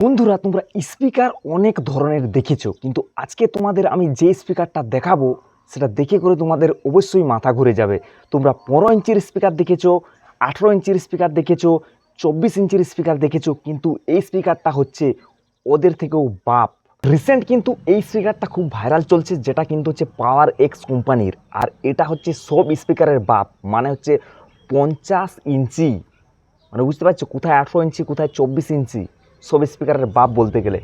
বন্ধুরা, তোমরা স্পিকার অনেক ধরনের দেখেছো, কিন্তু আজকে তোমাদের আমি যে স্পিকারটা দেখাবো সেটা দেখে করে তোমাদের অবশ্যই মাথা ঘুরে যাবে। তোমরা 15 ইঞ্চির স্পিকার দেখেছো, 18 ইঞ্চির স্পিকার দেখেছো, 24 ইঞ্চির স্পিকার দেখেছো, কিন্তু এই স্পিকারটা হচ্ছে ওদের থেকেও বাপ। রিসেন্ট কিন্তু এই স্পিকারটা খুব ভাইরাল চলছে, যেটা কিন্তু হচ্ছে পাওয়ার এক্স কোম্পানির। আর এটা হচ্ছে সব স্পিকারের বাপ, মানে হচ্ছে 50 ইঞ্চি। মানে বুঝতে পারছো, কোথায় 18 ইঞ্চি, কোথায় 24 ইঞ্চি, সব স্পিকারের বাপ বলতে গেলে।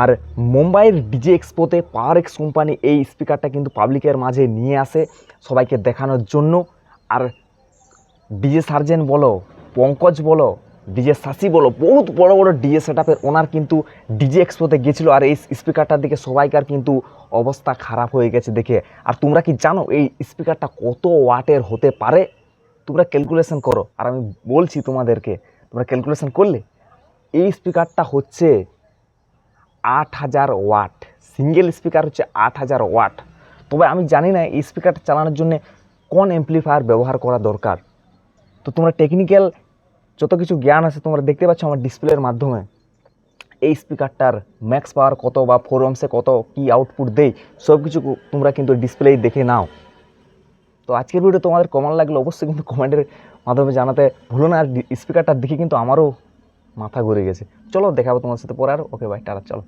আর মুম্বাইয়ের ডিজে এক্সপোতে পাওয়ার এক্স কোম্পানি এই স্পিকারটা কিন্তু পাবলিকের মাঝে নিয়ে আসে সবাইকে দেখানোর জন্য। আর ডিজে সার্জেন বলো, পঙ্কজ বলো, ডিজে শাসি বলো, বহুত বড় বড় ডিজে সেটআপের ওনার কিন্তু ডিজে এক্সপোতে গেছিলো। আর এই স্পিকারটার দিকে সবাইকার কিন্তু অবস্থা খারাপ হয়ে গেছে দেখে। আর তোমরা কি জানো এই স্পিকারটা কত ওয়াটের হতে পারে? তোমরা ক্যালকুলেশন করো, আর আমি বলছি তোমাদেরকে, তোমরা ক্যালকুলেশন করলে এই স্পিকারটা হচ্ছে 8000 ওয়াট। সিঙ্গেল স্পিকার হচ্ছে 8000 ওয়াট। তবে আমি জানি না এই স্পিকারটা চালানোর জন্য কোন অ্যাম্প্লিফায়ার ব্যবহার করা দরকার। তো তোমরা টেকনিক্যাল যত কিছু জ্ঞান আছে তোমরা দেখতে পাচ্ছ আমার ডিসপ্লের মাধ্যমে। এই স্পিকারটার ম্যাক্স পাওয়ার কত বা 4 ohmsে কত কি আউটপুট দেয় সব কিছু তোমরা কিন্তু ডিসপ্লেই দেখে নাও। তো আজকের ভিডিও তোমাদের কেমন লাগলো অবশ্যই কিন্তু কমেন্টের মাধ্যমে জানাতে ভুলো না। আর স্পিকারটার দিকে কিন্তু আমারও মাথা ঘুরে গেছে। চলো দেখাবো তোমার সাথে পরে। আর ওকে ভাই, টাটা, চলো।